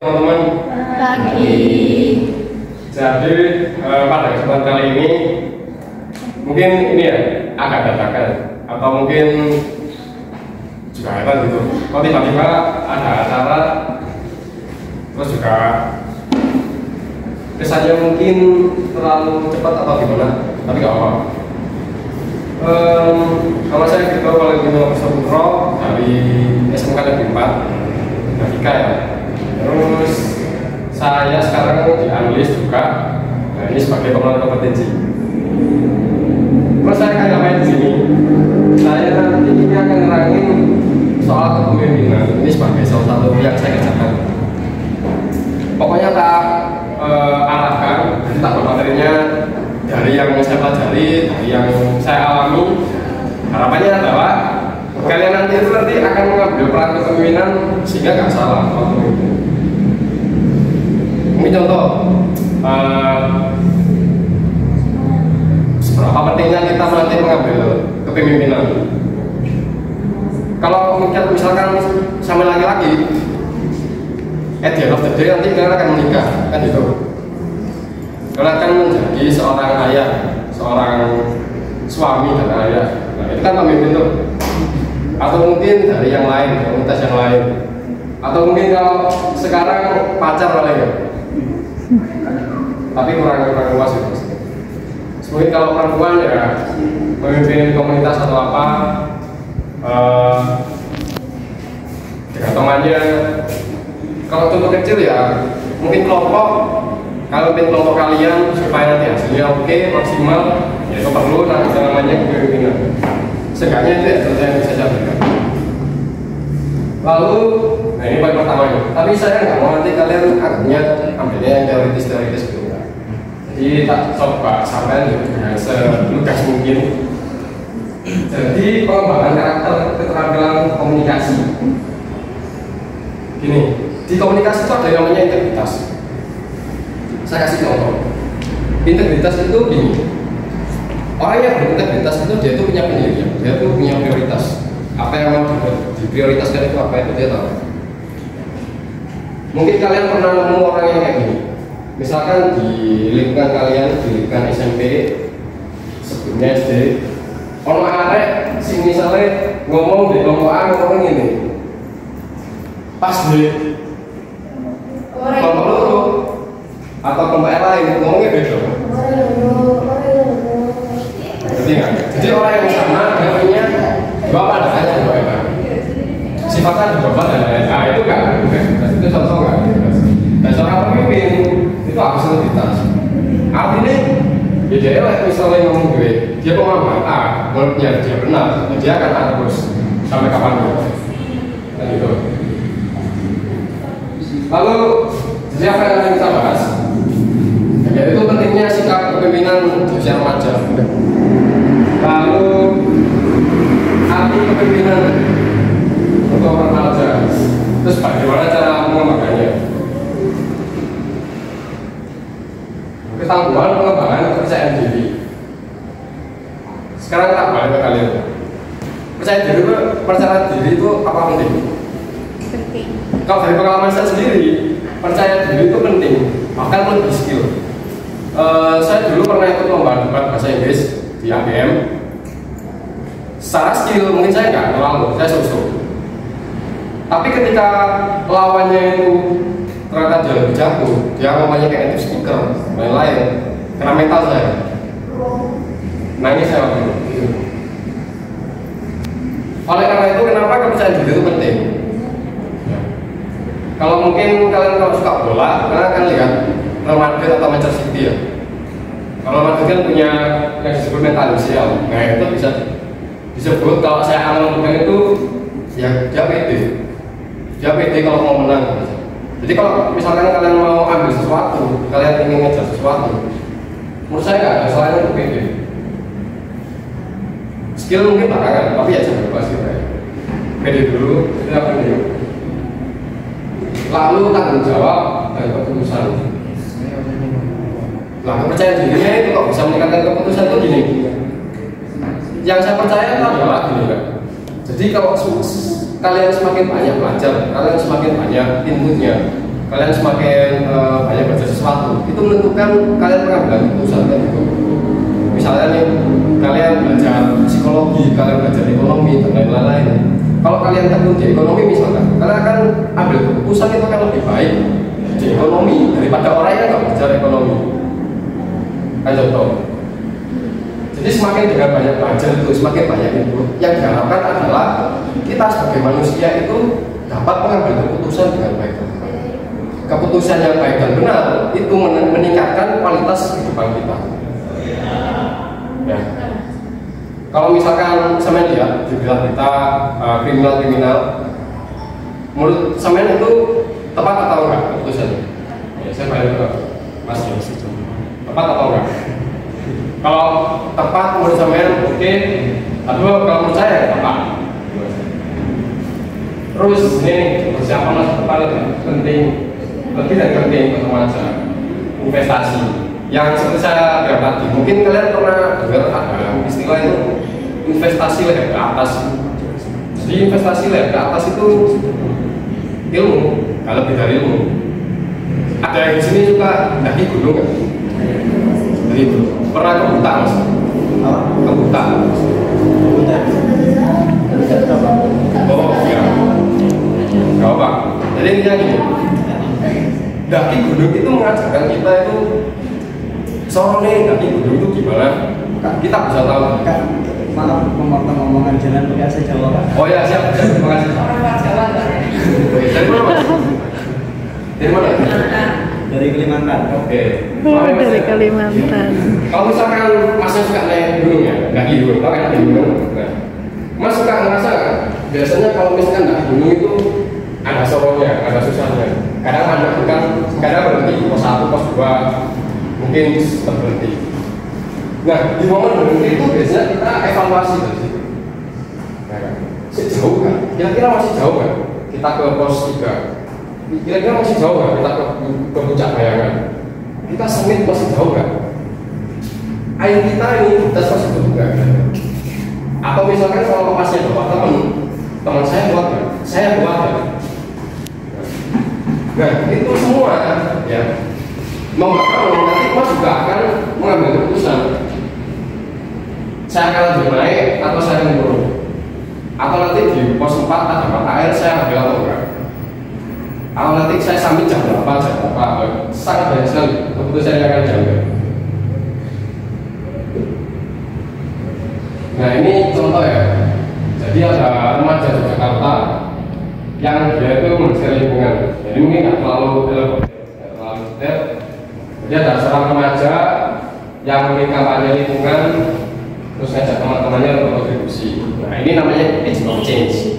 Teman-teman Pagi. Jadi pada kesempatan kali ini mungkin ini ya agak dadakan atau mungkin juga heran gitu. Kok tiba-tiba ada acara terus juga kesannya mungkin terlalu cepat atau gimana, tapi nggak apa-apa. Nama saya Vito Valentino Putra dari SMK Negeri 4 Grafika ya. Terus saya sekarang di analis juga. Nah, ini sebagai pengelola kompetensi. Terus saya akan ngapain di sini? Saya nanti ini akan nerangin soal kepemimpinan. Ini sebagai salah satu yang saya kerjakan. Pokoknya tak arahkan, jadi tak materinya dari yang saya pelajari, dari yang saya alami. Harapannya adalah kalian nanti akan mengambil peran kepemimpinan sehingga nggak salah waktu itu. Mungkin contoh, seberapa pentingnya kita nanti mengambil kepemimpinan. Kalau misalkan sama laki-laki, at the end of the day nanti kalian akan menikah, kan gitu. Kalian akan menjadi seorang ayah, seorang suami dan ayah. Nah, itu kan pemimpin tuh. Atau mungkin dari yang lain, komunitas yang lain. Atau mungkin kalau sekarang pacar paling ya. Tapi kurang luas itu. Mungkin kalau perempuan ya memimpin komunitas atau apa, dengan temannya. Kalau contoh kecil ya mungkin kelompok. Kalau memimpin kelompok kalian supaya nanti hasilnya oke, maksimal, ya itu perlu namanya kepemimpinan. Seenggaknya itu ya yang bisa saya berikan. Lalu, nah ini poin pertamanya. Tapi saya nggak mau nanti kalian akhirnya ambilnya yang teoritis gitu. Jadi tak coba sampai dengan selugas mungkin. Jadi pengembangan karakter keterampilan komunikasi. Gini, di komunikasi itu ada yang namanya integritas. Saya kasih contoh. Integritas itu gini. Orang yang berintegritas itu dia itu punya pendirian, dia itu punya prioritas. Apa yang mau diprioritaskan itu apa itu dia tahu. Mungkin kalian pernah nemu orang yang kayak gini. Misalkan di lingkungan kalian, di lingkungan SMP, sebelumnya SD, orang arek sing misalnya ngomong di kelompok A ngomong ini, pas di kelompok lu atau kelompok lain ngomongnya beda. Jadi orang yang sama dia punya dua pandangannya berbeda. Sifatnya berbeda dan lain. Nah itu kan, itu contoh nggak? Dan seorang pemimpin itu harus integritas. Artinya, ya dia misalnya ngomong gue, dia pemahaman A, menurutnya dia benar, dia akan ada terus sampai kapan dulu. Dan itu. Lalu, jadi apa yang kita bahas? Yaitu pentingnya sikap kepemimpinan di usia remaja. Lalu arti kepemimpinan untuk remaja, terus bagaimana cara mengembangkannya? Ketangguhan pengembangan kepercayaan diri. Sekarang tak balik ke kalian. Percaya diri itu apa penting? Penting. Kalau dari pengalaman saya sendiri, percaya diri itu penting, bahkan lebih skill. Saya dulu pernah ikut lomba debat bahasa Inggris di ABM. Secara skill mungkin saya nggak terlalu, saya so-so. Tapi ketika lawannya itu ternyata dia lebih jago, dia ngomongnya kayak native speaker, lain-lain, kena mental saya. Nangis saya waktu itu. Oleh karena itu kenapa kepercayaan diri itu penting? Kalau mungkin kalian kalau suka bola, kalian akan lihat Real Madrid atau Manchester City ya. Kalau Madrid kan punya yang disebut mental inisial. Nah itu bisa disebut kalau saya analogikan itu ya dia pede kalau mau menang. Jadi kalau misalkan kalian mau ambil sesuatu, kalian ingin ngejar sesuatu, menurut saya nggak ada salahnya untuk pede. Skill mungkin belakangan, tapi ya jangan lupa skill ya. Pede dulu, itu apa nih? Lalu tanggung jawab dan keputusan. Nah, kepercayaan dirinya itu kok bisa meningkatkan keputusan itu gini. Yang saya percaya itu adalah gini kan. Jadi kalau kalian semakin banyak belajar, kalian semakin banyak inputnya, kalian semakin banyak belajar sesuatu, itu menentukan kalian mengambil keputusan kan gitu. Misalnya nih, kalian belajar psikologi, kalian belajar ekonomi dan lain-lain. Kalau kalian tekun di ekonomi misalkan, kalian akan ambil keputusan itu akan lebih baik di ekonomi daripada orang yang nggak belajar ekonomi. Kan contoh. Jadi semakin dengan banyak belajar itu, semakin banyak input. Yang diharapkan adalah kita sebagai manusia itu dapat mengambil keputusan dengan baik dan benar. Keputusan yang baik dan benar itu meningkatkan kualitas kehidupan kita. Ya. Kalau misalkan sampean lihat di berita kriminal-kriminal, menurut sampean itu tepat atau enggak keputusannya? Ya, saya balik ke Mas Yosi. Tepat atau enggak? Kalau tepat menurut sampean oke, tapi kalau menurut saya tepat. Terus ini persiapan masa depan itu penting, lebih dari penting untuk remaja. Investasi yang seperti saya bilang tadi, mungkin kalian pernah dengar ada istilah itu investasi leher ke atas. Jadi investasi leher ke atas itu ilmu, kalau lebih dari ilmu. Ada yang di sini suka daki gunung kan? Jadi pernah ke Buta mas? Ke Buta. Oh iya. Gak apa. Jadi intinya gini, daki gunung itu mengajarkan kita itu soalnya daki gunung itu gimana? Kita bisa tahu. Maaf, memotong omongan jalan Bekasi Jawa Pak. Oh ya siap, terima kasih. Orang Jawa Dari mana mas? Dari mana? Dari Kalimantan. Oke. Oh, dari Kalimantan. Kalau misalkan masnya suka naik gunung ya, daki gunung, tahu kan daki gunung? Nah, mas suka ngerasa kan? Biasanya kalau misalkan daki gunung itu ada soronya, ada susahnya. Kadang ada bukan, kadang berhenti pos 1, pos 2, mungkin berhenti. Nah, di momen berhenti itu biasanya kita evaluasi kan sih. Nah, kan? Sejauh kan? Kira-kira masih jauh kan? Kita ke pos 3. Kira-kira masih jauh kan? Kita ke puncak bayangan. Kita summit masih jauh kan? Air kita ini tes masih jauh kan? Atau misalkan kalau pasnya bapak teman saya buat kan? Saya buat kan? Nah, itu semua ya membangun nanti mas juga akan mengambil keputusan. Saya akan lebih naik atau saya menurun, atau nanti di pos 4 ada mata air saya ambil atau enggak, atau nanti saya sambil jam berapa, sangat banyak sekali keputusan yang akan diambil. Nah ini contoh ya, jadi ada remaja di Jakarta yang dia itu mengejar lingkungan, jadi mungkin nggak terlalu detail. Dia ada seorang remaja yang ingin kampanye lingkungan, terus ngajak teman-temannya untuk kontribusi. Nah ini namanya agent of change.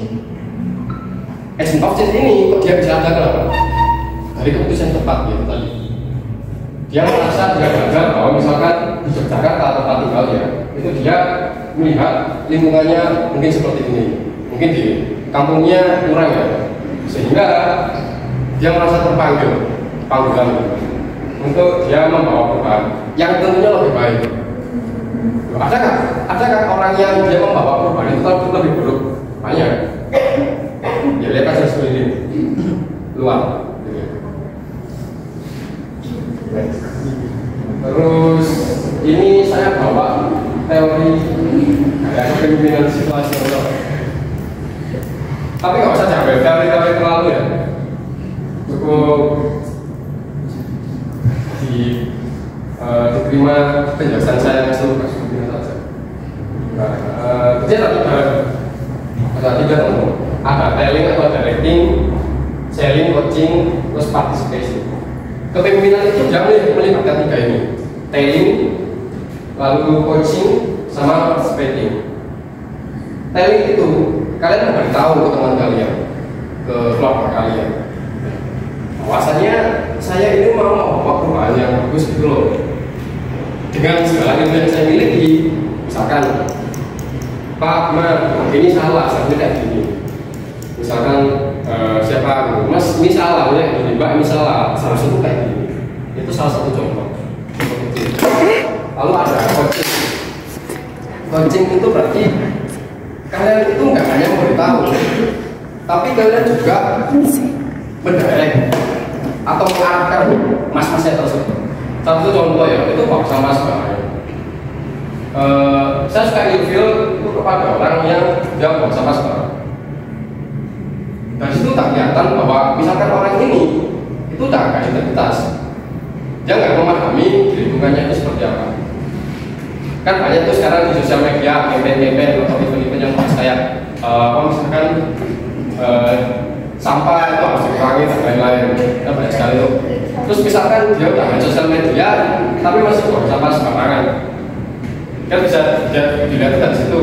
Agent of change ini kok dia bisa ada kenapa? Dari keputusan tepat gitu tadi. Dia merasa dia belajar bahwa misalkan di Jakarta tempat tinggalnya, itu dia melihat lingkungannya mungkin seperti ini, mungkin di kampungnya kurang ya, sehingga dia merasa terpanggil panggilan untuk dia membawa perubahan yang tentunya lebih baik. Adakah orang yang dia membawa perubahan itu lebih buruk? Banyak. Ya lihat aja sekeliling luar. Terus ini saya bawa teori kayak kepemimpinan situasional. Tapi nggak usah diambil teori-teori terlalu ya. Cukup diterima penjelasan saya ke seluruh kasus saja. Jadi ada tiga teman. Ada telling atau directing, selling, coaching, terus participation. Kepemimpinan itu jangan melibatkan tiga ini: telling, lalu coaching, sama participating. Telling itu kalian memberitahu ke teman kalian, ke keluarga kalian, bahwasanya saya ini mau membawa perubahan yang bagus gitu loh, dengan segala ilmu yang saya miliki. Misalkan, Pak, Ma, ini salah, saya tidak gini. Misalkan siapa, Mas, ini salah, ya, ini Mbak, ini salah, seharusnya itu kayak gini. Itu salah satu contoh. Lalu ada coaching. Coaching itu berarti kalian itu nggak hanya memberitahu, tapi kalian juga mendirect. atau mengarahkan mas-masnya tersebut. Satu contoh ya, itu buang sampah sembarangan. Saya suka ilfil itu kepada orang yang dia buang sampah sembarangan. Dari situ tak kelihatan bahwa misalkan orang ini itu tak ada identitas, dia nggak memahami lingkungannya itu seperti apa. Kan banyak tuh sekarang di sosial media campaign-campaign atau event-event yang kayak misalkan sampah itu harus dikurangi dan lain-lain. Ya, banyak sekali tuh. Terus misalkan dia udah main sosial media tapi masih buang sampah sembarangan, kan bisa dilihat dari situ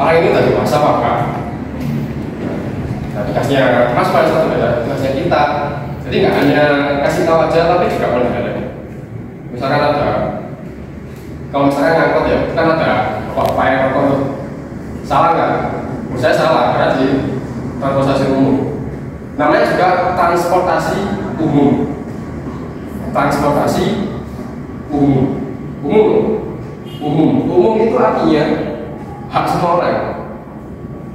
orang ini udah dewasa apa. Nah, tugasnya Mas pada satu adalah tugasnya kita. Jadi nggak hanya kasih tahu aja, tapi juga mengendalikan. Misalkan kalau misalkan ngangkut ya, kan ada upaya rokok. Salah nggak? Menurut saya salah, karena di transportasi umum. Namanya juga transportasi umum. Transportasi umum. Umum itu artinya hak semua orang.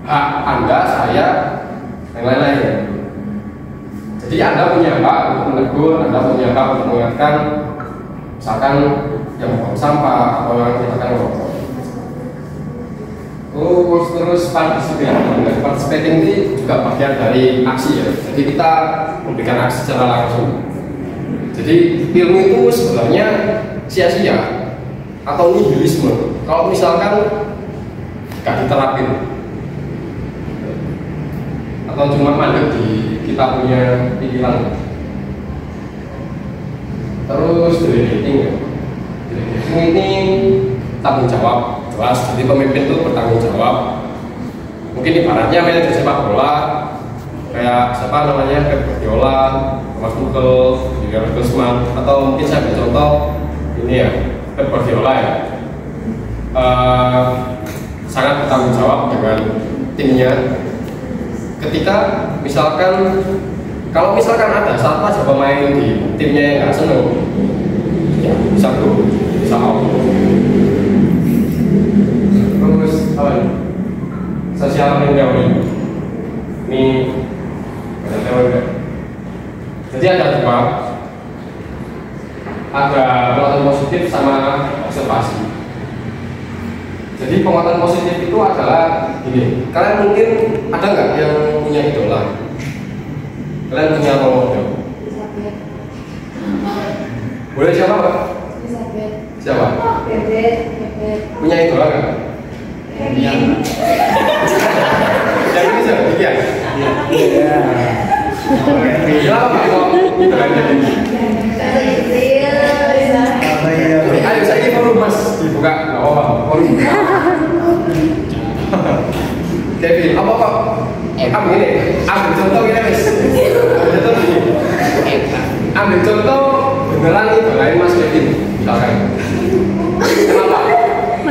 Hak Anda, saya, yang lain-lain. Jadi Anda punya hak untuk menegur, Anda punya hak untuk mengingatkan, misalkan yang membuang sampah atau yang menyatakan merokok. Terus participating ini juga bagian dari aksi ya. Jadi kita memberikan aksi secara langsung. Jadi ilmu itu sebenarnya sia-sia atau nihilisme kalau misalkan gak diterapin atau cuma mandek di kita punya pikiran. Terus delegating ya. Delegating ini tanggung jawab jelas, jadi pemimpin itu bertanggung jawab. Mungkin ibaratnya manajer sepak bola kayak siapa namanya, Pep Guardiola, Thomas Tuchel, Jurgen Klinsmann, atau mungkin saya ambil contoh ini ya, Pep Guardiola ya, sangat bertanggung jawab dengan timnya. Ketika misalkan kalau misalkan ada salah satu pemain di timnya yang nggak seneng, ya bisa tuh, bisa out. Terus apa ini? Sosial media ini ada teori. Jadi ada dua, ada penguatan positif sama observasi. Jadi penguatan positif itu adalah ini. Kalian mungkin ada nggak yang punya idola? Kalian punya role model? Boleh siapa Pak? Siapa? Punya idola nggak? Yang ini siapa? Iya. Siapa Pak? Idolanya ini. Ayo saya forum Mas dibuka. Oh, forum. Kevin, apa kok? Ambil ini, ambil contoh ini Mas. Ambil contoh beneran itu lain Mas Kevin, misalkan. Kenapa?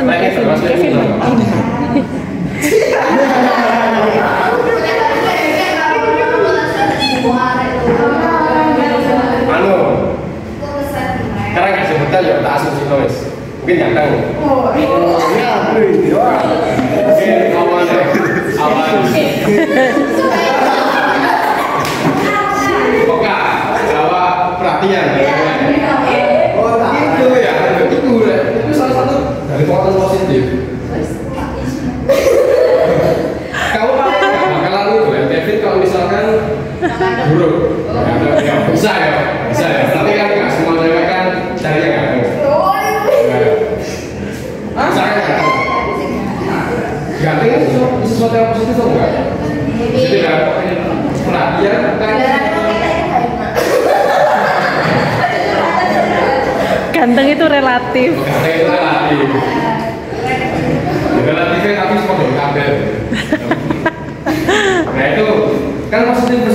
Lain itu Mas Kevin. Sekarang nggak sebutan ya, tak asumsi Mas. Mungkin nyatang. Oh iya, oke, awan. Oke, jawab perhatian. Oh gitu ya, itu salah satu dari penguatan positif. Kamu nggak bakalan itu ya, Kevin kalau misalkan buruk, ya bisa ya. Tapi kan nggak semua cewek kan cari yang ganteng. Ganteng itu sesuatu yang positif atau enggak? Jadi kan perhatian kan. Ganteng itu relatif. Ganteng itu relatif. Relatifnya tapi semua dari kabel. Nah itu kan positif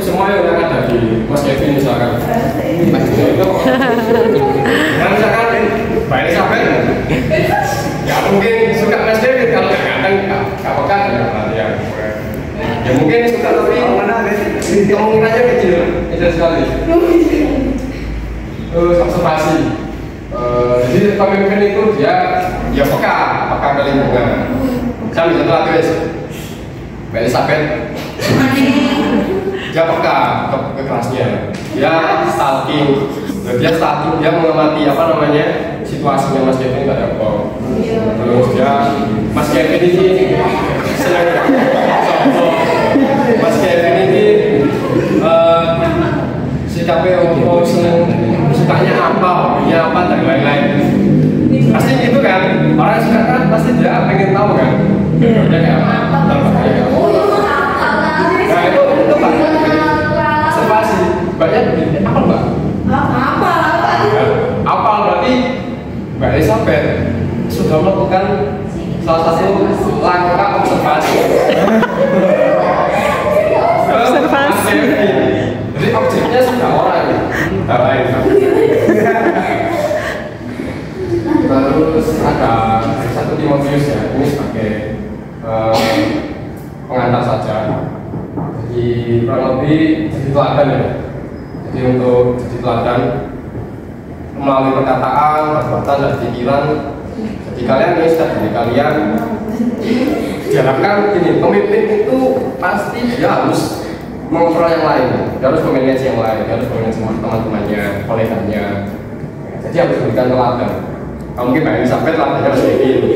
semua yang ada di Mas Kevin misalkan. Nah misalkan Mbak Elizabeth ya mungkin suka Mas Kevin, kalau nggak ganteng nggak peka dengan perhatian. Ya mungkin suka tapi kemungkinannya kecil sekali. Terus observasi. Jadi pemimpin itu dia ya peka ke lingkungan. Saya ambil contoh lagi guys, Mbak Elizabeth. dia peka ke kelasnya, dia stalking. Dia mengamati apa namanya situasinya Mas Kevin nggak dapat. Terus dia Mas Kevin ini senang Mas Kevin ini sikapnya senang, sukanya apa, hobinya apa dan lain-lain. Pasti gitu kan, orang suka kan pasti dia pengen tahu kan. Dia kayak nah itu Mbak observasi Mbaknya apa Mbak? Apal berarti Mbak Elizabeth sudah melakukan salah satu langkah observasi. Observasi. Jadi objeknya sudah orang lain. Terus ada satu Timotius ya, ini sebagai pengantar saja. Jadi kurang lebih jadi teladan ya. Jadi untuk jadi teladan melalui perkataan, perbuatan, dan pikiran. Jadi kalian ini sudah dari kalian diharapkan ini pemimpin itu pasti dia harus mengontrol yang lain, dia harus memanage yang lain, dia harus memanage teman-temannya, koleganya. Jadi harus memberikan teladan. Kalau mungkin Mbak Elizabeth teladannya harus begini.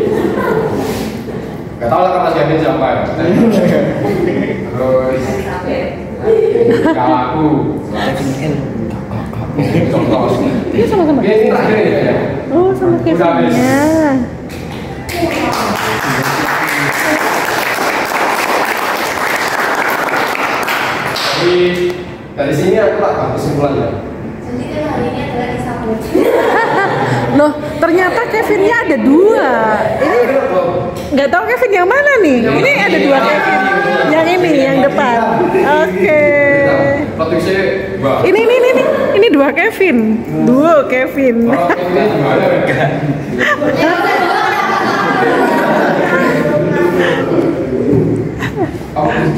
Gak tau lah kan Mas Kevin siapa ya. Terus kalau aku contoh Ini sama-sama. ini terakhir ini kayaknya. Oh, sama Kevinnya. Jadi dari sini aku tak kesimpulannya. Jadi kan hari ini adalah disambut. Loh, ternyata Kevinnya ada 2. Ini nggak tahu Kevin yang mana nih. Ini ada 2 Kevin. Yang ini, yang depan. Oke. Potensinya Mbak. Ini 2 Kevin. Duo Kevin. Kalau Kevin gimana kan?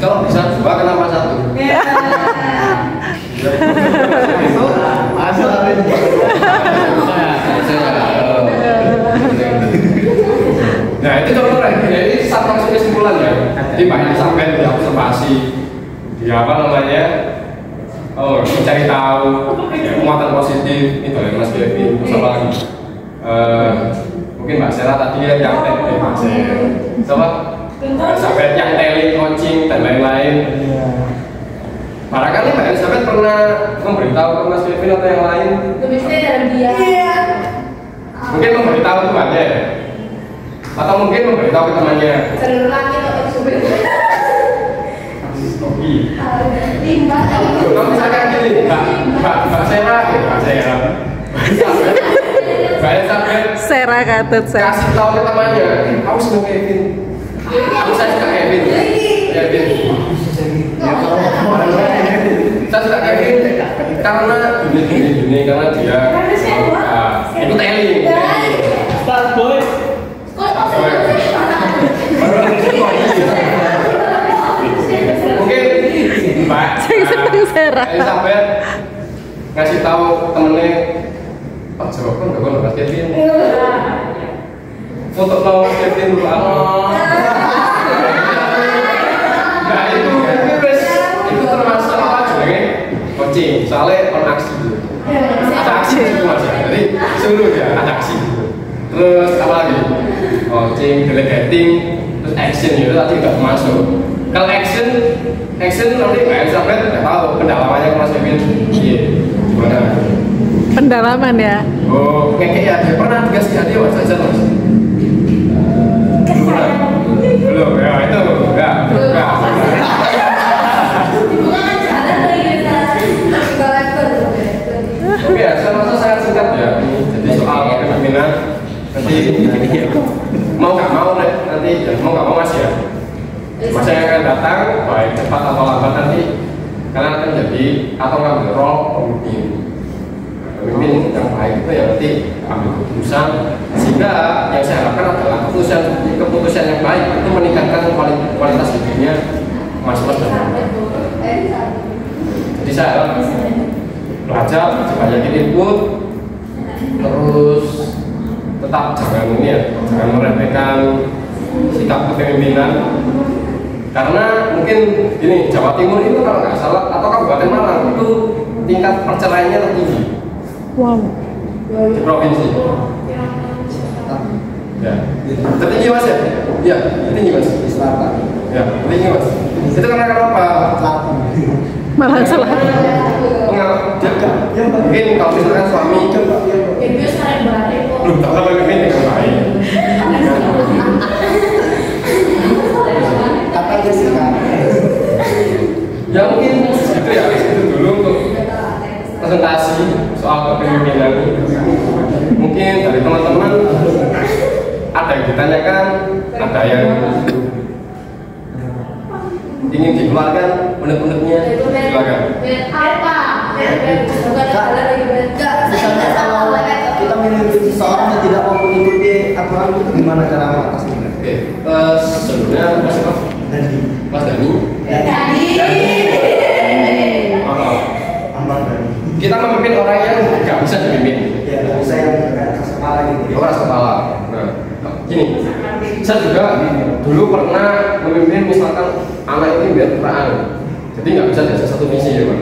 Kalau bisa 2 kenapa 1? Itu masalah itu. Nah itu contoh ini satu langsung kesimpulan ya. Jadi banyak sampai di observasi, di apa namanya, mencari tahu ya, muatan positif itu ya Mas Kevin. Terus apa lagi? Mungkin Mbak Sera tadi ya yang Mbak Sera, coba sampai yang tele, coaching dan lain-lain. Barangkali Mbak Elizabeth pernah memberitahu ke Mas Kevin atau yang lain? Biasanya dalam dia. Iya. Mungkin memberitahu temannya, atau mungkin memberitahu ke temannya. Terulangi atau sebelumnya. Limbah. Kalau misalkan gini, Mbak Sera, Mbak Elizabeth Sera katut saya. kasih tahu ke temannya, aku suka Kevin, aku saya suka Kevin, Kevin. Saya suka Kevin karena gini karena dia itu teli. Starboy. Mungkin Mbak Sera. Elizabeth ngasih tahu temennya, Pak jawaban nggak kok Mas Kevin. Foto Mas Kevin dulu Nah itu termasuk apa juga coaching, soalnya on aksi dulu. Ada aksi itu Mas ya. Jadi suruh ya ada aksi. Terus apa lagi? Coaching, delegating, terus action itu tadi nggak masuk. Kalau action nanti Mbak Elizabeth nggak tahu pendalamannya Mas Kevin. Iya, gimana? Pendalaman ya. Oh, kayak ya dia pernah dikasih hadiah Mas Azan Mas. Belum, ya itu enggak. Oke ya, saya rasa sangat singkat ya. Jadi soal kepemimpinan nanti mau nggak mau nanti ya, mau nggak mau Mas ya. Masa yang akan datang baik cepat atau lambat nanti kalian akan jadi atau ngambil role pemimpin. Pemimpin yang baik itu ya nanti ambil keputusan sehingga yang saya harapkan adalah keputusan yang baik itu meningkatkan kualitas hidupnya mas-mas dan mama. Jadi saya harap belajar banyakin input, terus tetap jangan ini ya, jangan meremehkan sikap kepemimpinan. Karena mungkin ini Jawa Timur itu kalau nggak salah atau Kabupaten Malang itu tingkat perceraiannya tertinggi Wow. di provinsi. Ya, tertinggi mas ya? Iya, tertinggi mas. Di selatan. Ya, tertinggi mas. Itu karena kenapa? Malah salah. Mungkin kalau misalkan suami Bius tarik balik kok. belum tahu apa yang dengan baik. Kata Jessica. Ya mungkin itu ya, itu dulu untuk presentasi soal kepemimpinan. Mungkin dari teman-teman ada yang ditanyakan, ada yang ingin dikeluarkan unek-uneknya, silakan. Apa? Bukan ada lagi enggak. Misalnya kalau kita memilih seseorang yang tidak mau mengikuti aturan itu gimana cara mengatasinya? Oke, sebelumnya Mas siapa? Dani. Mas Dani. Oh, Aman Dani. kita memimpin orang yang nggak bisa dipimpin. Ya, nggak bisa yang keras kepala gitu. Keras kepala. Nah, gini, saya juga dulu pernah memimpin misalkan anak ini biar perang, jadi nggak bisa diajak satu misi ya Pak,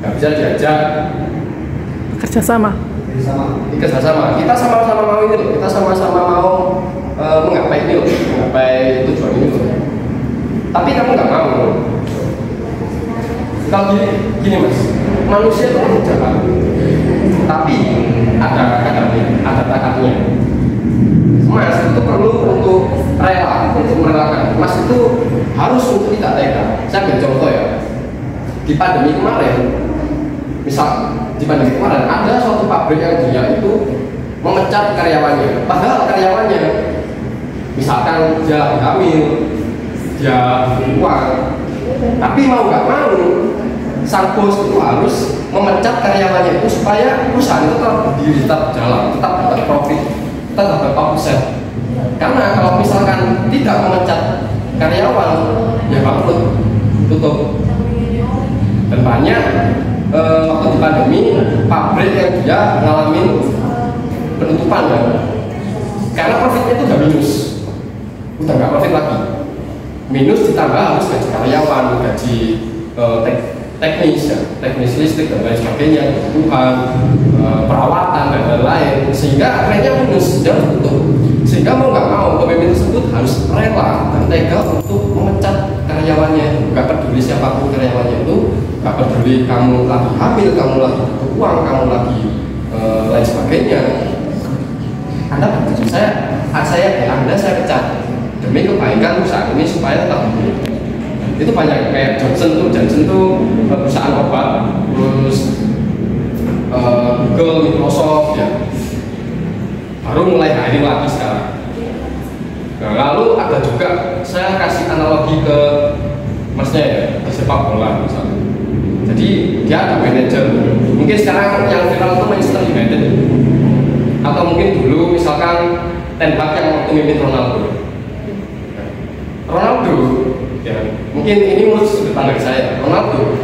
nggak bisa diajak Kerjasama. Jadi sama. kerjasama. Kita sama-sama mau ini loh, kita sama-sama mau menggapai ini loh, menggapai tujuan ini loh. Tapi kamu nggak mau. Kalau gini mas, manusia itu kan jalan, tapi ada takatnya. Mas itu perlu untuk rela, untuk merelakan. Mas itu harus untuk tidak tega. Saya ambil contoh ya, di pandemi kemarin, misal di pandemi kemarin ada suatu pabrik yang dia itu memecat karyawannya, padahal karyawannya misalkan dia hamil, dia uang, tapi mau nggak mau sang bos itu harus memecat karyawannya itu supaya perusahaan itu tetap berdiri, tetap jalan, tetap dapat profit, tetap dapat omset. Karena kalau misalkan tidak memecat karyawan, ya bangkrut, tutup. Dan banyak waktu di pandemi pabrik yang dia ngalamin penutupan kan, karena profitnya itu udah minus, udah nggak profit lagi, minus ditambah harus gaji karyawan, gaji teknis ya, teknis listrik dan lain sebagainya, kebutuhan perawatan dan lain-lain, sehingga akhirnya minus dan tutup. Sehingga mau nggak mau pemimpin tersebut harus rela dan tega untuk memecat karyawannya, nggak peduli siapapun karyawannya itu, nggak peduli kamu lagi hamil, kamu lagi butuh uang, kamu lagi lain sebagainya. Anda Anda saya pecat demi kebaikan perusahaan ini supaya tetap hidup. Itu banyak kayak Johnson tuh perusahaan obat, terus Google, Microsoft ya, baru mulai hiring lagi sekarang. Nah, lalu ada juga saya kasih analogi ke masnya ya, di sepak bola misalnya. Jadi dia ada manajer, mungkin sekarang yang viral itu Manchester United, atau mungkin dulu misalkan Ten Hag yang waktu mimpin Ronaldo, ya mungkin ini menurut sudut pandang saya, Ronaldo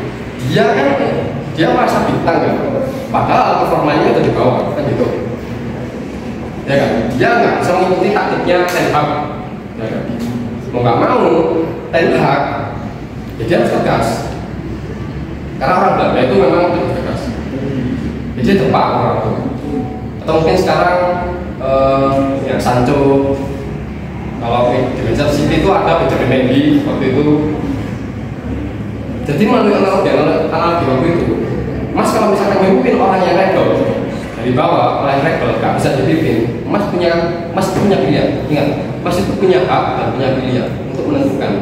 dia merasa bintang kan, padahal performanya ada di bawah kan gitu. Ya kan, dia nggak bisa mengikuti taktiknya Ten Hag, ya kan? Mau nggak mau Ten Hag, ya dia harus tegas, karena orang Belanda itu memang tegas, jadi tepat orang itu. Atau mungkin sekarang ya Sancho, kalau di Manchester City itu ada Benjamin Mendy waktu itu. Jadi melalui analogi waktu itu, Mas kalau misalkan memimpin orang yang rebel dari bawah, orang yang rebel nggak bisa dipimpin, Mas itu punya pilihan. Ingat, Mas itu punya hak dan punya pilihan untuk menentukan.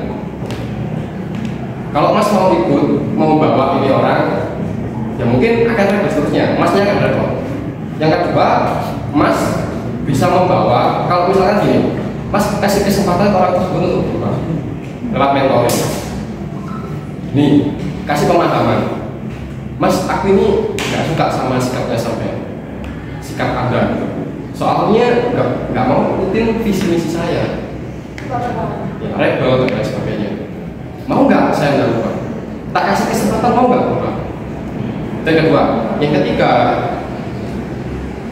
Kalau Mas mau ikut, mau bawa ini orang, ya mungkin akan rebel seterusnya. Masnya akan rebel. Yang kedua, Mas bisa membawa. Kalau misalkan gini, Mas kasih kesempatan orang tersebut untuk berubah lewat mentoring. Nih, kasih pemahaman. Mas, aku ini nggak suka sama sikapnya sampai sikap Anda gitu. Soalnya nggak mau ikutin visi misi saya. Ya, rebel dan lain sebagainya. Mau nggak saya nggak berubah? Tak kasih kesempatan, mau nggak berubah? Yang kedua, yang ketiga,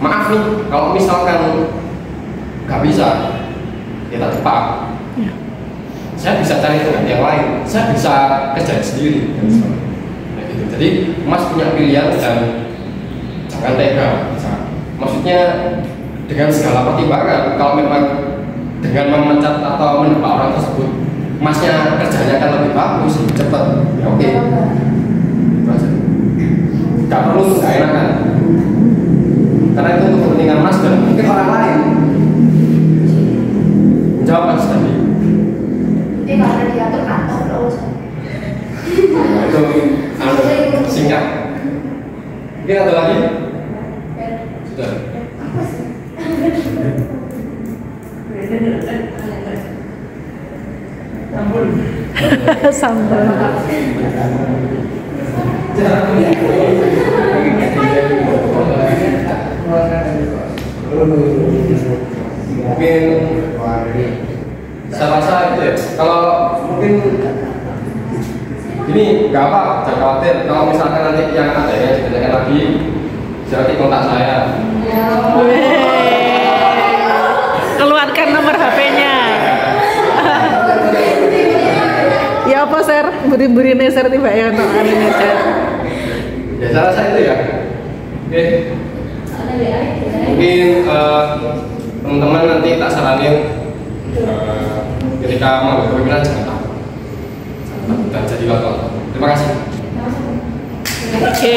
maaf nih kalau misalkan nggak bisa, kita cepat. saya bisa cari dengan yang lain, saya bisa kerja sendiri. Nah, gitu. Jadi Mas punya pilihan dan jangan tega. Maksudnya dengan segala pertimbangan, kalau memang dengan memecat atau menembak orang tersebut, Masnya kerjanya akan lebih bagus, lebih cepat, ya oke. Itu aja. Gak perlu nggak enakan, karena itu untuk kepentingan Mas dan mungkin orang lain. Jawab Mas tadi. Karena diatur kantor terus. Nah, itu singkat. Mungkin ada lagi? Sudah. Sambal. Mungkin saya rasa itu ya, kalau mungkin ini nggak apa, jangan khawatir. Kalau misalkan nanti yang ada yang ditanyakan lagi, silahkan kontak saya. Keluarkan nomor HP-nya. Ya apa share, buri-buri nih share tiba ya untuk aneh share. Ya saya rasa itu ya. Oke. Mungkin teman-teman nanti tak saranin ketika mau berpemikiran jangan takut. Jangan takut dan jadi wakil. Terima kasih. Oke.